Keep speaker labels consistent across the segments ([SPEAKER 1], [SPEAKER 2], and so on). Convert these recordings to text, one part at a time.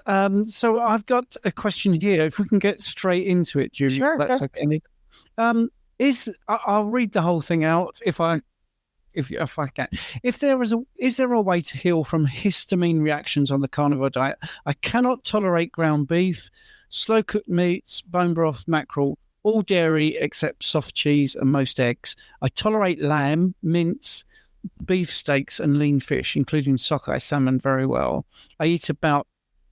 [SPEAKER 1] So I've got a question here. If we can get straight into it, Judy,
[SPEAKER 2] Sure,
[SPEAKER 1] that's
[SPEAKER 2] sure.
[SPEAKER 1] okay. I'll read the whole thing out if I can. Is there a way to heal from histamine reactions on the carnivore diet? I cannot tolerate ground beef, slow cooked meats, bone broth, mackerel, all dairy except soft cheese and most eggs. I tolerate lamb, mince, beef steaks, and lean fish, including sockeye salmon, very well. I eat about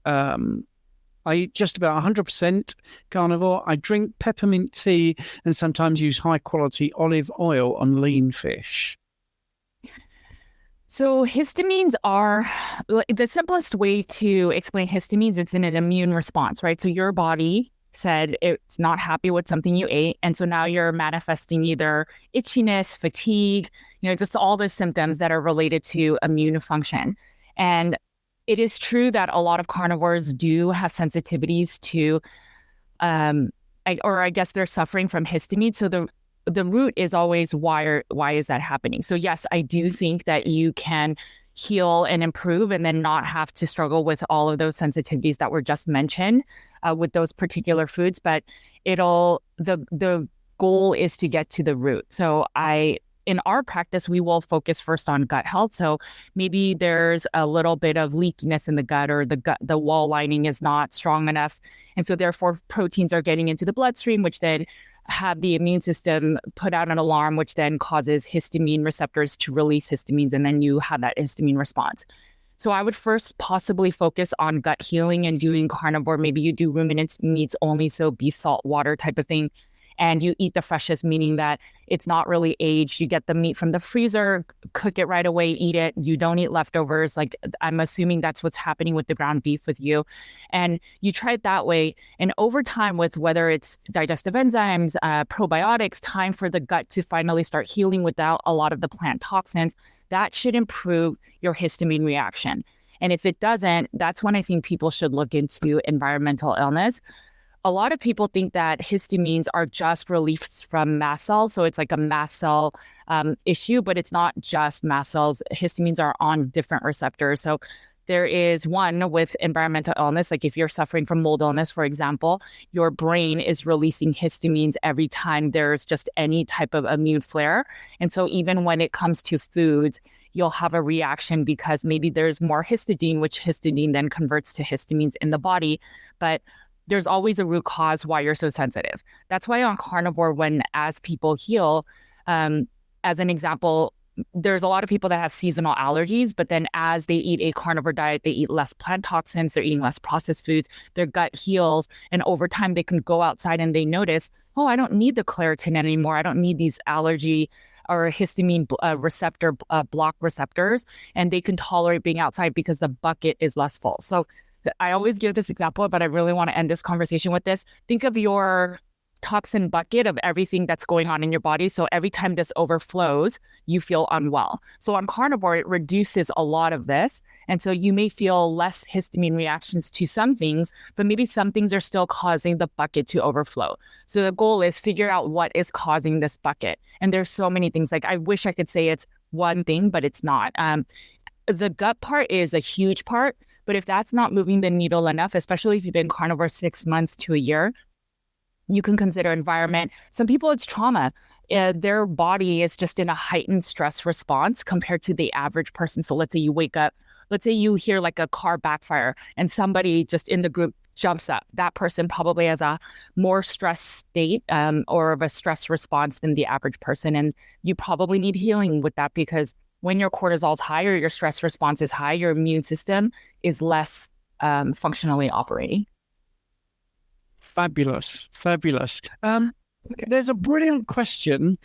[SPEAKER 1] I eat just about 100% carnivore. I drink peppermint tea and sometimes use high quality olive oil on lean fish.
[SPEAKER 2] So histamines are the simplest way to explain histamines. It's in an immune response, right? So your body said it's not happy with something you ate. And so now you're manifesting either itchiness, fatigue, just all the symptoms that are related to immune function. And it is true that a lot of carnivores do have sensitivities to, I guess they're suffering from histamine. So the root is always why is that happening? So yes, I do think that you can heal and improve and then not have to struggle with all of those sensitivities that were just mentioned with those particular foods. But the goal is to get to the root. So in our practice, we will focus first on gut health. So maybe there's a little bit of leakiness in the gut, or the wall lining is not strong enough. And so therefore proteins are getting into the bloodstream, which then have the immune system put out an alarm, which then causes histamine receptors to release histamines, and then you have that histamine response. So I would first possibly focus on gut healing and doing carnivore. Maybe you do ruminant meats only, so beef, salt, water type of thing. And you eat the freshest, meaning that it's not really aged. You get the meat from the freezer, cook it right away, eat it. You don't eat leftovers. Like, I'm assuming that's what's happening with the ground beef with you. And you try it that way. And over time, with whether it's digestive enzymes, probiotics, time for the gut to finally start healing without a lot of the plant toxins, that should improve your histamine reaction. And if it doesn't, that's when I think people should look into environmental illness. A lot of people think that histamines are just released from mast cells. So it's like a mast cell issue, but it's not just mast cells. Histamines are on different receptors. So there is one with environmental illness. Like if you're suffering from mold illness, for example, your brain is releasing histamines every time there's just any type of immune flare. And so even when it comes to foods, you'll have a reaction because maybe there's more histidine, which histidine then converts to histamines in the body. But there's always a root cause why you're so sensitive. That's why on carnivore, as people heal, as an example, there's a lot of people that have seasonal allergies, but then as they eat a carnivore diet, they eat less plant toxins, they're eating less processed foods, their gut heals, and over time they can go outside and they notice, oh, I don't need the Claritin anymore. I don't need these allergy or histamine receptor block receptors, and they can tolerate being outside because the bucket is less full. So I always give this example, but I really want to end this conversation with this. Think of your toxin bucket of everything that's going on in your body. So every time this overflows, you feel unwell. So on carnivore, it reduces a lot of this. And so you may feel less histamine reactions to some things, but maybe some things are still causing the bucket to overflow. So the goal is figure out what is causing this bucket. And there's so many things. Like, I wish I could say it's one thing, but it's not. The gut part is a huge part. But if that's not moving the needle enough, especially if you've been carnivore 6 months to a year, you can consider environment. Some people, it's trauma. Their body is just in a heightened stress response compared to the average person. So let's say you wake up, let's say you hear like a car backfire and somebody just in the group jumps up. That person probably has a more stress state or of a stress response than the average person. And you probably need healing with that, because when your cortisol is higher, your stress response is high, your immune system is less functionally operating.
[SPEAKER 1] Fabulous. There's a brilliant question,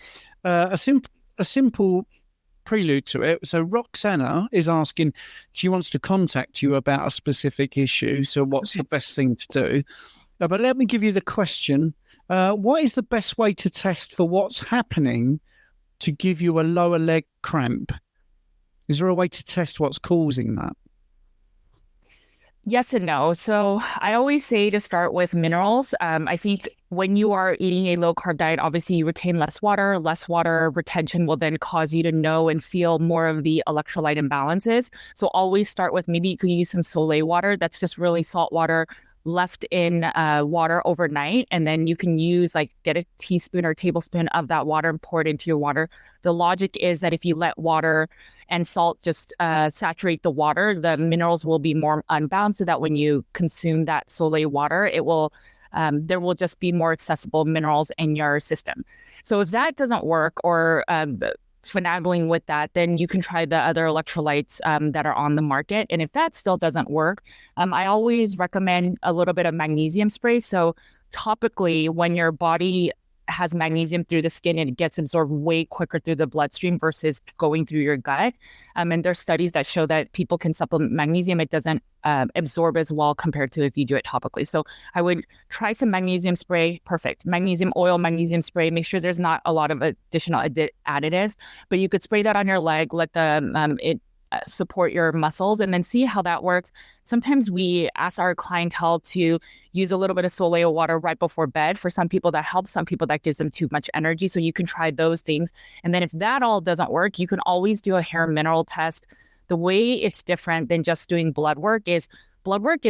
[SPEAKER 1] a simple prelude to it. So Roxana is asking, she wants to contact you about a specific issue. So what's the best thing to do? But let me give you the question. What is the best way to test for what's happening to give you a lower leg cramp? Is there a way to test what's causing that?
[SPEAKER 2] Yes and no. So I always say to start with minerals. I think when you are eating a low carb diet, obviously you retain less water. Less water retention will then cause you to know and feel more of the electrolyte imbalances. So always start with, maybe you could use some Soleil water. That's just really salt water left in water overnight. And then you can use, like, get a teaspoon or tablespoon of that water and pour it into your water. The logic is that if you let water and salt just saturate the water, the minerals will be more unbound, so that when you consume that Soleil water, it will there will just be more accessible minerals in your system. So if that doesn't work, or finagling with that, then you can try the other electrolytes that are on the market. And if that still doesn't work, I always recommend a little bit of magnesium spray. So topically, when your body has magnesium through the skin, and it gets absorbed way quicker through the bloodstream versus going through your gut. And there's studies that show that people can supplement magnesium. It doesn't absorb as well compared to if you do it topically. So I would try some magnesium spray. Perfect. Magnesium oil, magnesium spray. Make sure there's not a lot of additional additives, but you could spray that on your leg, let the it support your muscles, and then see how that works. Sometimes we ask our clientele to use a little bit of Soleil water right before bed. For some people that helps, some people that gives them too much energy. So you can try those things. And then if that all doesn't work, you can always do a hair mineral test. The way it's different than just doing blood work is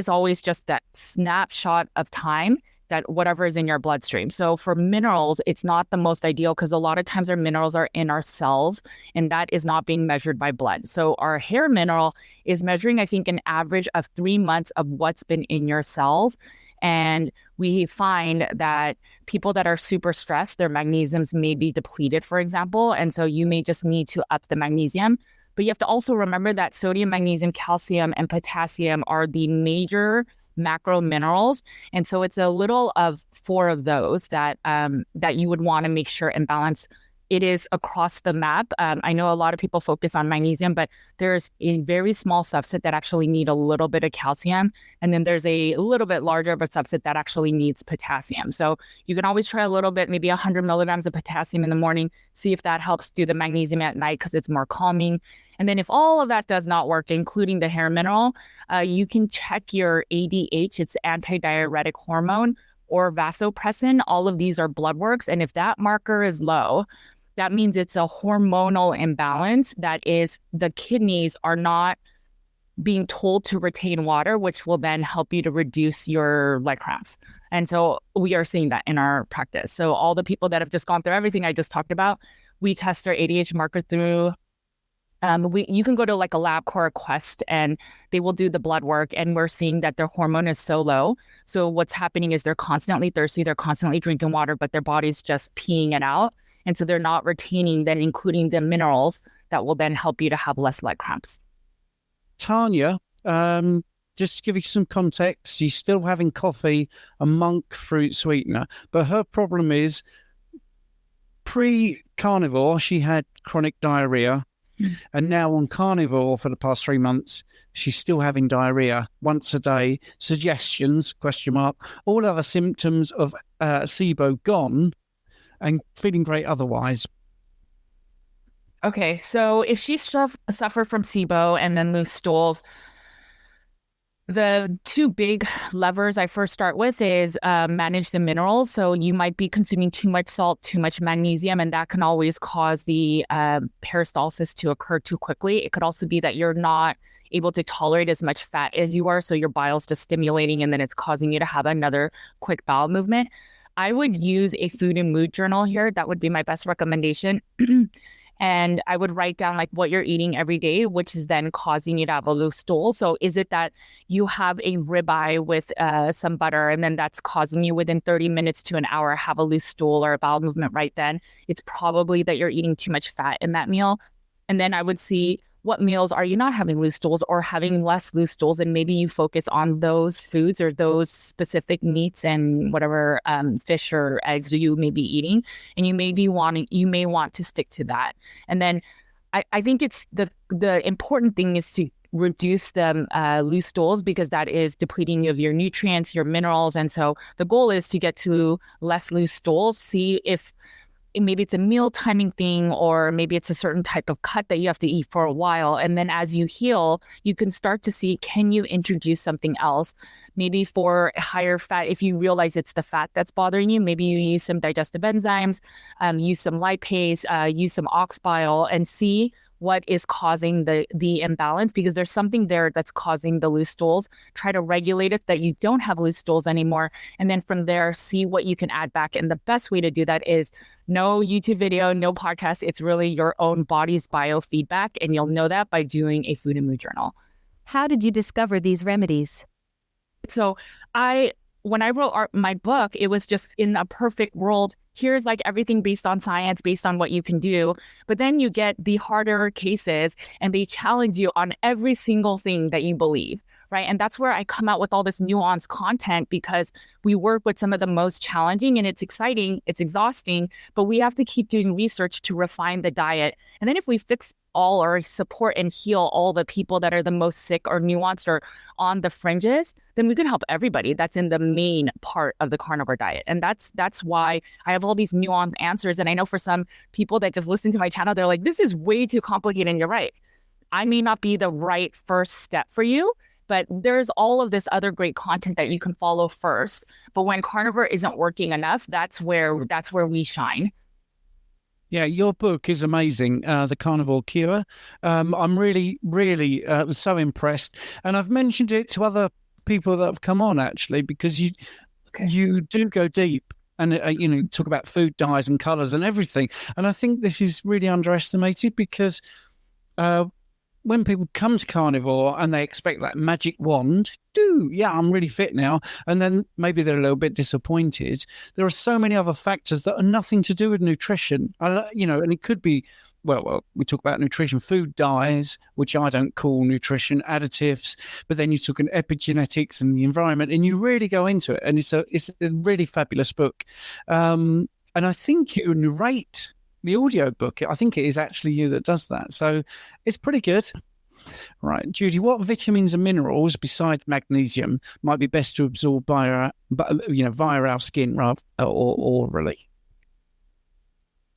[SPEAKER 2] always just that snapshot of time, that whatever is in your bloodstream. So for minerals, it's not the most ideal, because a lot of times our minerals are in our cells, and that is not being measured by blood. So our hair mineral is measuring, I think, an average of 3 months of what's been in your cells. And we find that people that are super stressed, their magnesiums may be depleted, for example. And so you may just need to up the magnesium. But you have to also remember that sodium, magnesium, calcium, and potassium are the major macro minerals. And so it's a little of 4 of those that that you would want to make sure and balance. It is across the map. I know a lot of people focus on magnesium, but there's a very small subset that actually need a little bit of calcium. And then there's a little bit larger of a subset that actually needs potassium. So you can always try a little bit, maybe 100 milligrams of potassium in the morning, see if that helps. Do the magnesium at night because it's more calming. And then if all of that does not work, including the hair mineral, you can check your ADH, it's antidiuretic hormone, or vasopressin. All of these are blood works. And if that marker is low, that means it's a hormonal imbalance. That is, the kidneys are not being told to retain water, which will then help you to reduce your leg cramps. And so we are seeing that in our practice. So all the people that have just gone through everything I just talked about, we test their ADH marker through. You can go to like a LabCorp or Quest, and they will do the blood work, and we're seeing that their hormone is so low. So what's happening is they're constantly thirsty, they're constantly drinking water, but their body's just peeing it out. And so they're not retaining, then including the minerals that will then help you to have less leg cramps.
[SPEAKER 1] Tanya, just to give you some context, she's still having coffee, a monk fruit sweetener, but her problem is pre-carnivore, she had chronic diarrhea. And now on carnivore for the past 3 months, she's still having diarrhea once a day. Suggestions, question mark, all other symptoms of SIBO gone, and feeling great otherwise.
[SPEAKER 2] Okay, so if she suffer from SIBO and then loose stools, the 2 big levers I first start with is manage the minerals. So you might be consuming too much salt, too much magnesium, and that can always cause the peristalsis to occur too quickly. It could also be that you're not able to tolerate as much fat as you are, so your bile's just stimulating, and then it's causing you to have another quick bowel movement. I would use a food and mood journal here. That would be my best recommendation. And I would write down like what you're eating every day, which is then causing you to have a loose stool. So is it that you have a ribeye with some butter, and then that's causing you within 30 minutes to an hour have a loose stool or a bowel movement right then? It's probably that you're eating too much fat in that meal. And then I would see what meals are you not having loose stools or having less loose stools, and maybe you focus on those foods or those specific meats and whatever fish or eggs you may be eating, and you may want to stick to that. And then I think it's the important thing is to reduce the loose stools, because that is depleting you of your nutrients, your minerals, and so the goal is to get to less loose stools. See if maybe it's a meal timing thing, or maybe it's a certain type of cut that you have to eat for a while. And then as you heal, you can start to see, can you introduce something else? Maybe for higher fat, if you realize it's the fat that's bothering you, maybe you use some digestive enzymes, use some lipase, use some ox bile, and see what is causing the imbalance, because there's something there that's causing the loose stools. Try to regulate it that you don't have loose stools anymore. And then from there, see what you can add back. And the best way to do that is no YouTube video, no podcast. It's really your own body's biofeedback. And you'll know that by doing a food and mood journal.
[SPEAKER 3] How did you discover these remedies?
[SPEAKER 2] So when I wrote my book, it was just in a perfect world. Here's like everything based on science, based on what you can do. But then you get the harder cases and they challenge you on every single thing that you believe, right? And that's where I come out with all this nuanced content, because we work with some of the most challenging, and it's exciting, it's exhausting, but we have to keep doing research to refine the diet. And then if we fix all or support and heal all the people that are the most sick or nuanced or on the fringes, then we could help everybody that's in the main part of the carnivore diet. And that's why I have all these nuanced answers. And I know for some people that just listen to my channel, they're like, this is way too complicated. And you're right. I may not be the right first step for you, but there's all of this other great content that you can follow first. But when carnivore isn't working enough, that's where we shine.
[SPEAKER 1] Yeah, your book is amazing, The Carnivore Cure. I'm really, really so impressed. And I've mentioned it to other people that have come on, actually, because you do go deep and, talk about food dyes and colours and everything. And I think this is really underestimated, because when people come to carnivore and they expect that magic wand, I'm really fit now, and then maybe they're a little bit disappointed. There are so many other factors that are nothing to do with nutrition, and it could be, well, we talk about nutrition, food dyes, which I don't call nutrition, additives, but then you talk in epigenetics and the environment, and you really go into it, and it's a really fabulous book. And I think you narrate the audio book. I think it is actually you that does that. So it's pretty good. Right. Judy, what vitamins and minerals besides magnesium might be best to absorb via our skin rather or orally?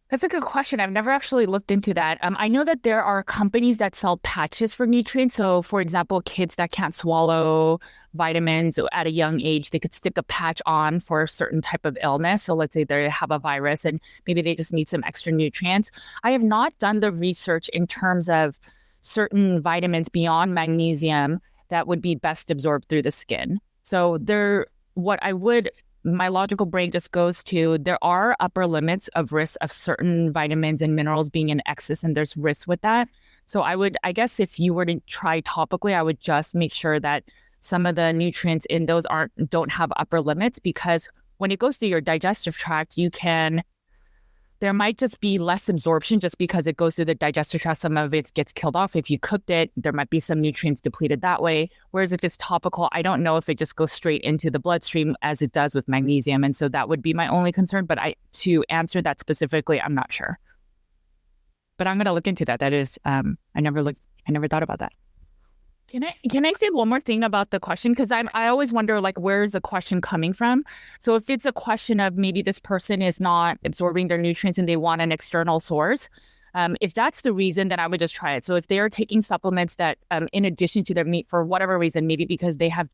[SPEAKER 2] That's a good question. I've never actually looked into that. I know that there are companies that sell patches for nutrients. So, for example, kids that can't swallow vitamins at a young age, they could stick a patch on for a certain type of illness. So let's say they have a virus and maybe they just need some extra nutrients. I have not done the research in terms of certain vitamins beyond magnesium that would be best absorbed through the skin. So my logical brain just goes to, there are upper limits of risk of certain vitamins and minerals being in excess, and there's risk with that. So I guess if you were to try topically, I would just make sure that some of the nutrients in those don't have upper limits, because when it goes through your digestive tract, there might just be less absorption just because it goes through the digestive tract. Some of it gets killed off. If you cooked it, there might be some nutrients depleted that way. Whereas if it's topical, I don't know if it just goes straight into the bloodstream as it does with magnesium. And so that would be my only concern. But to answer that specifically, I'm not sure. But I'm going to look into that. That is, I never thought about that. Can I say one more thing about the question? Because I always wonder, like, where is the question coming from? So if it's a question of maybe this person is not absorbing their nutrients and they want an external source, if that's the reason, then I would just try it. So if they are taking supplements that, in addition to their meat for whatever reason, maybe because they have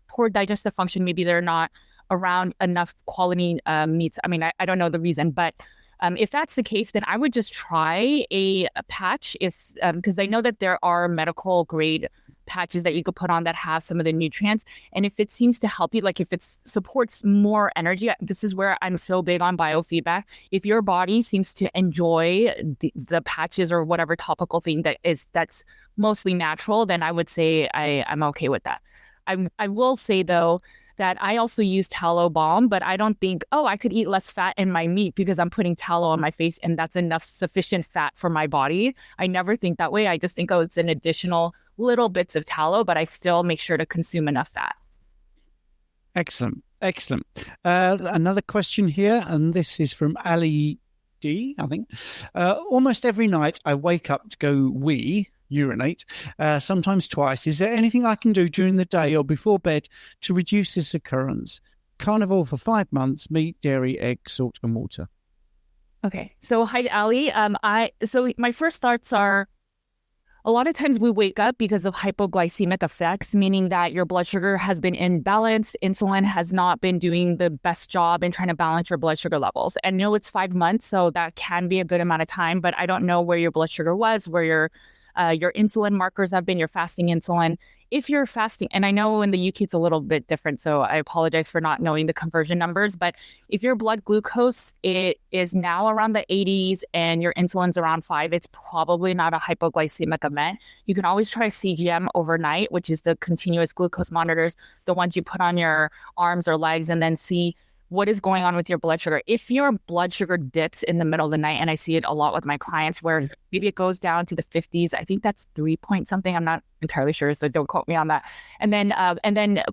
[SPEAKER 2] poor digestive function, maybe they're not around enough quality meats. I mean, I don't know the reason, but if that's the case, then I would just try a patch, because I know that there are medical grade patches that you could put on that have some of the nutrients. And if it seems to help you, like if it supports more energy, this is where I'm so big on biofeedback. If your body seems to enjoy the patches or whatever topical thing that's mostly natural, then I would say I'm okay with that. I will say, though, that I also use tallow balm, but I don't think, I could eat less fat in my meat because I'm putting tallow on my face and that's enough sufficient fat for my body. I never think that way. I just think, it's an additional little bits of tallow, but I still make sure to consume enough fat.
[SPEAKER 1] Excellent. Another question here, and this is from Ali D, I think. Almost every night I wake up to go urinate, sometimes twice. Is there anything I can do during the day or before bed to reduce this occurrence? Carnivore for 5 months, meat, dairy, egg, salt and water.
[SPEAKER 2] Okay. So hi, Ali. So my first thoughts are a lot of times we wake up because of hypoglycemic effects, meaning that your blood sugar has been imbalanced. Insulin has not been doing the best job in trying to balance your blood sugar levels. And no, it's 5 months, so that can be a good amount of time, but I don't know where your blood sugar was, where your insulin markers have been, your fasting insulin. If you're fasting, and I know in the UK it's a little bit different, so I apologize for not knowing the conversion numbers, but if your blood glucose it is now around the 80s and your insulin's around 5, it's probably not a hypoglycemic event. You can always try CGM overnight, which is the continuous glucose monitors, the ones you put on your arms or legs, and then see what is going on with your blood sugar. If your blood sugar dips in the middle of the night, and I see it a lot with my clients where maybe it goes down to the 50s, I think that's 3 point something. I'm not entirely sure, so don't quote me on that. And then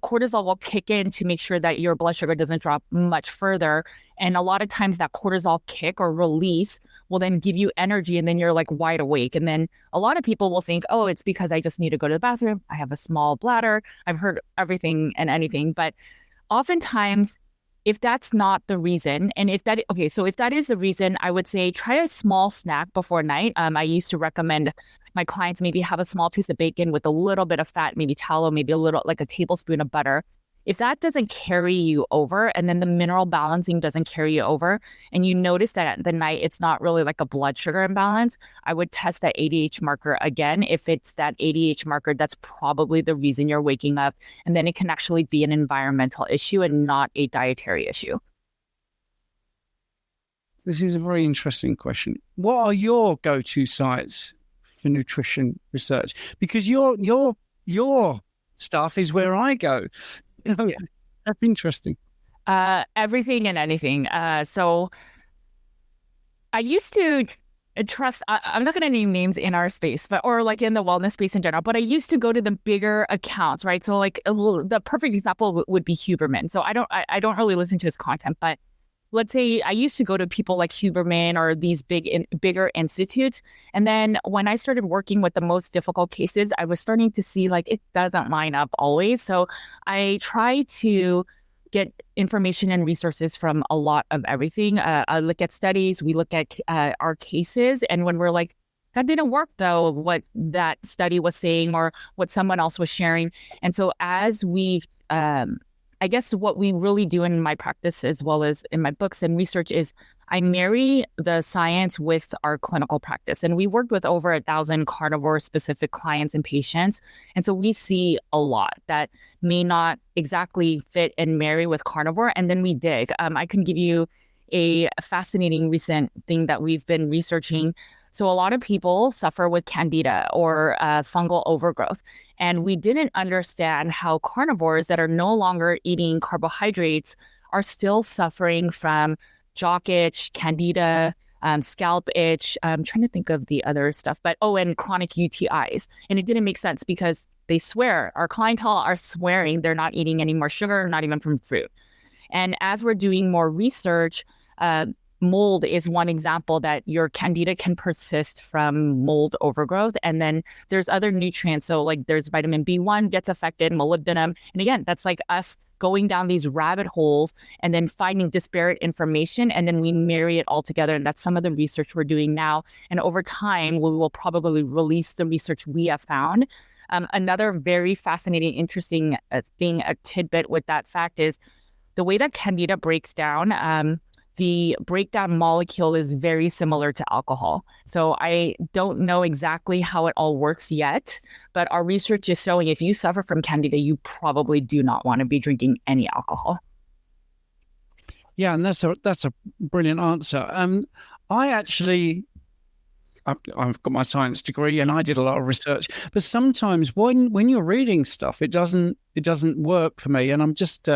[SPEAKER 2] cortisol will kick in to make sure that your blood sugar doesn't drop much further. And a lot of times that cortisol kick or release will then give you energy, and then you're like wide awake. And then a lot of people will think, oh, it's because I just need to go to the bathroom. I have a small bladder. I've heard everything and anything, but oftentimes if that's not the reason, and if that is the reason, I would say try a small snack before night. I used to recommend my clients maybe have a small piece of bacon with a little bit of fat, maybe tallow, maybe a little, like a tablespoon of butter. If that doesn't carry you over, and then the mineral balancing doesn't carry you over, and you notice that at the night it's not really like a blood sugar imbalance, I would test that ADH marker again. If it's that ADH marker, that's probably the reason you're waking up. And then it can actually be an environmental issue and not a dietary issue.
[SPEAKER 1] This is a very interesting question. What are your go-to sites for nutrition research? Because your stuff is where I go. Oh, yeah. That's interesting.
[SPEAKER 2] Everything and anything. So I used to trust, I'm not going to name names in our space, or like in the wellness space in general, but I used to go to the bigger accounts, right? So like the perfect example would be Huberman. So I don't really listen to his content, but let's say I used to go to people like Huberman or these bigger institutes. And then when I started working with the most difficult cases, I was starting to see like it doesn't line up always. So I try to get information and resources from a lot of everything. I look at studies, we look at our cases. And when we're like, that didn't work though, what that study was saying or what someone else was sharing. And so as we I guess what we really do in my practice as well as in my books and research is I marry the science with our clinical practice. And we worked with over 1,000 carnivore specific clients and patients. And so we see a lot that may not exactly fit and marry with carnivore. And then we dig. I can give you a fascinating recent thing that we've been researching. So a lot of people suffer with candida or fungal overgrowth. And we didn't understand how carnivores that are no longer eating carbohydrates are still suffering from jock itch, candida, scalp itch. I'm trying to think of the other stuff, and chronic UTIs. And it didn't make sense because they swear, our clientele are swearing they're not eating any more sugar, not even from fruit. And as we're doing more research, mold is one example that your candida can persist from mold overgrowth. And then there's other nutrients. So like there's vitamin B1 gets affected, molybdenum. And again, that's like us going down these rabbit holes and then finding disparate information. And then we marry it all together. And that's some of the research we're doing now. And over time, we will probably release the research we have found. Another very fascinating, interesting thing, a tidbit with that fact is the way that candida breaks down, the breakdown molecule is very similar to alcohol. So I don't know exactly how it all works yet, but our research is showing if you suffer from candida, you probably do not want to be drinking any alcohol.
[SPEAKER 1] Yeah, and that's a brilliant answer. I've got my science degree and I did a lot of research, but sometimes when you're reading stuff, it doesn't work for me. And I'm just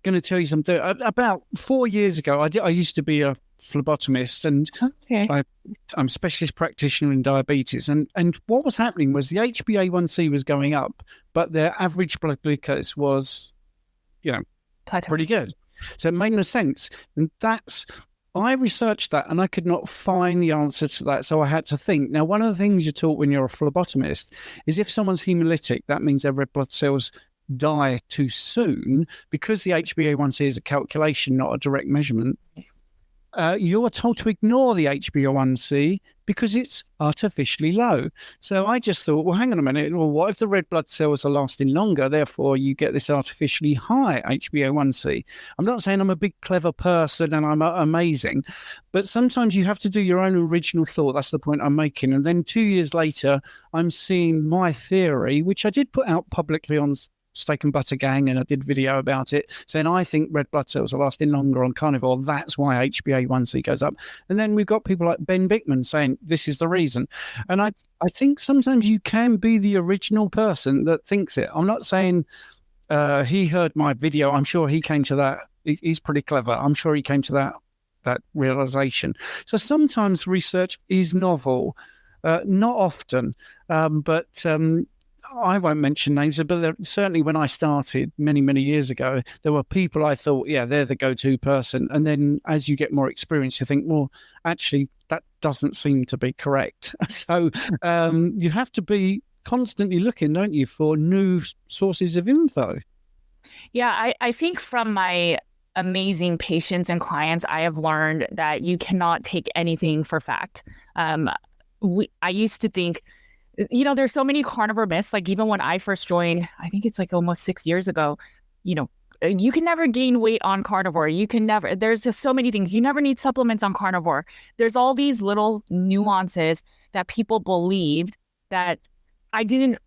[SPEAKER 1] going to tell you something. About 4 years ago, I used to be a phlebotomist, and
[SPEAKER 2] okay.
[SPEAKER 1] I'm a specialist practitioner in diabetes. And what was happening was the HbA1c was going up, but their average blood glucose was, pretty good. So it made no sense. And I researched that and I could not find the answer to that. So I had to think. Now, one of the things you're taught when you're a phlebotomist is if someone's hemolytic, that means their red blood cells die too soon, because the HbA1c is a calculation, not a direct measurement. you're told to ignore the HbA1c because it's artificially low. So I just thought, well, hang on a minute. Well, what if the red blood cells are lasting longer? Therefore, you get this artificially high HbA1c. I'm not saying I'm a big, clever person and I'm amazing, but sometimes you have to do your own original thought. That's the point I'm making. And then 2 years later, I'm seeing my theory, which I did put out publicly on Steak and Butter Gang, and I did video about it, saying I think red blood cells are lasting longer on carnivore. That's why HbA1c goes up. And then we've got people like Ben Bickman saying this is the reason. And I think sometimes you can be the original person that thinks it. I'm not saying he heard my video. I'm sure he came to that. He's pretty clever. I'm sure he came to that realization. So sometimes research is novel, not often, but I won't mention names, but certainly when I started many, many years ago, there were people I thought, yeah, they're the go-to person. And then as you get more experience, you think, well, actually, that doesn't seem to be correct. So you have to be constantly looking, don't you, for new sources of info.
[SPEAKER 2] Yeah, I think from my amazing patients and clients, I have learned that you cannot take anything for fact. I used to think, there's so many carnivore myths. Like even when I first joined, I think it's like almost 6 years ago, you can never gain weight on carnivore. There's just so many things. You never need supplements on carnivore. There's all these little nuances that people believed that I didn't.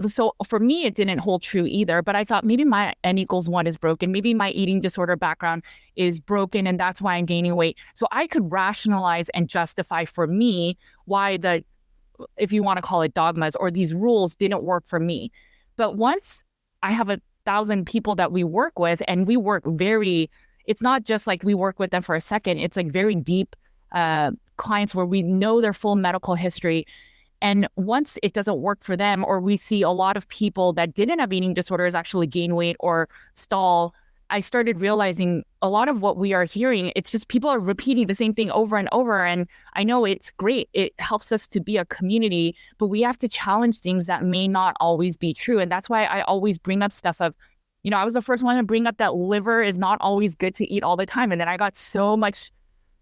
[SPEAKER 2] So for me, it didn't hold true either. But I thought maybe my N=1 is broken. Maybe my eating disorder background is broken, and that's why I'm gaining weight. So I could rationalize and justify for me why if you want to call it dogmas or these rules didn't work for me. But once I have 1,000 people that we work with, and we work it's not just like we work with them for a second, it's like very deep clients where we know their full medical history. And once it doesn't work for them, or we see a lot of people that didn't have eating disorders actually gain weight or stall, I started realizing a lot of what we are hearing, it's just people are repeating the same thing over and over. And I know it's great. It helps us to be a community, but we have to challenge things that may not always be true. And that's why I always bring up stuff of, I was the first one to bring up that liver is not always good to eat all the time. And then I got so much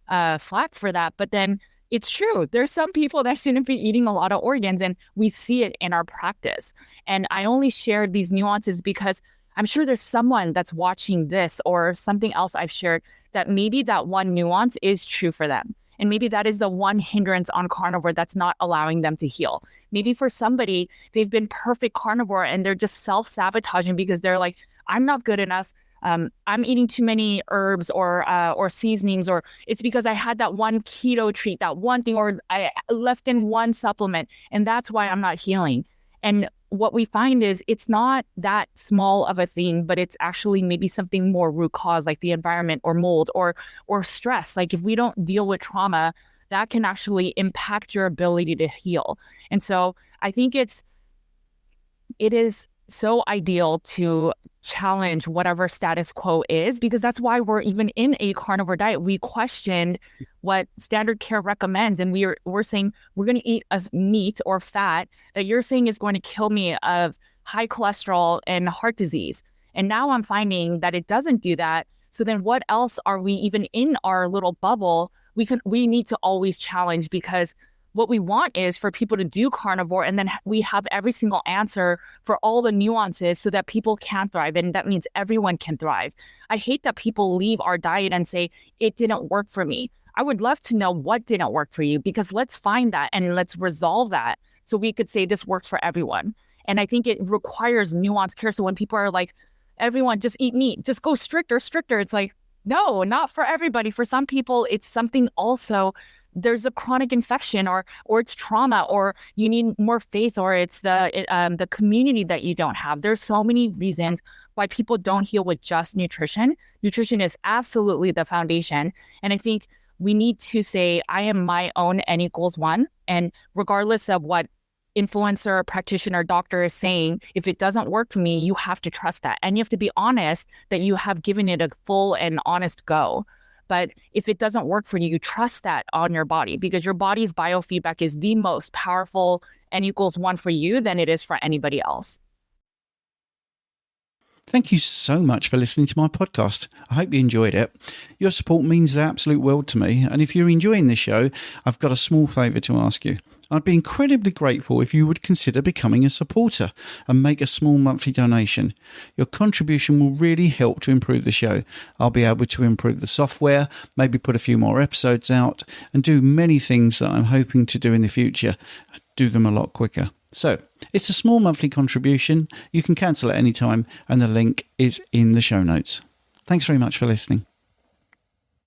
[SPEAKER 2] flack for that. But then it's true. There's some people that shouldn't be eating a lot of organs, and we see it in our practice. And I only shared these nuances because I'm sure there's someone that's watching this or something else I've shared that maybe that one nuance is true for them. And maybe that is the one hindrance on carnivore that's not allowing them to heal. Maybe for somebody, they've been perfect carnivore and they're just self-sabotaging because they're like, I'm not good enough. I'm eating too many herbs or seasonings, or it's because I had that one keto treat, that one thing, or I left in one supplement, and that's why I'm not healing. And what we find is it's not that small of a thing, but it's actually maybe something more root cause, like the environment or mold or stress. Like if we don't deal with trauma, that can actually impact your ability to heal. And so I think it is so ideal to challenge whatever status quo is, because that's why we're even in a carnivore diet. We questioned what standard care recommends, and we're saying we're going to eat a meat or fat that you're saying is going to kill me of high cholesterol and heart disease. And now I'm finding that it doesn't do that. So then what else are we even in our little bubble? We need to always challenge, because what we want is for people to do carnivore, and then we have every single answer for all the nuances so that people can thrive. And that means everyone can thrive. I hate that people leave our diet and say, it didn't work for me. I would love to know what didn't work for you, because let's find that and let's resolve that so we could say this works for everyone. And I think it requires nuanced care. So when people are like, everyone just eat meat, just go stricter, it's like, no, not for everybody. For some people, it's something also. There's a chronic infection or it's trauma, or you need more faith, or it's the community that you don't have. There's so many reasons why people don't heal with just nutrition. Nutrition is absolutely the foundation. And I think we need to say, I am my own N=1. And regardless of what influencer, practitioner, doctor is saying, if it doesn't work for me, you have to trust that. And you have to be honest that you have given it a full and honest go. But if it doesn't work for you, you trust that on your body, because your body's biofeedback is the most powerful N=1 for you than it is for anybody else.
[SPEAKER 1] Thank you so much for listening to my podcast. I hope you enjoyed it. Your support means the absolute world to me, and if you're enjoying this show, I've got a small favour to ask you. I'd be incredibly grateful if you would consider becoming a supporter and make a small monthly donation. Your contribution will really help to improve the show. I'll be able to improve the software, maybe put a few more episodes out, and do many things that I'm hoping to do in the future. Do them a lot quicker. So, it's a small monthly contribution. You can cancel at any time, and the link is in the show notes. Thanks very much for listening.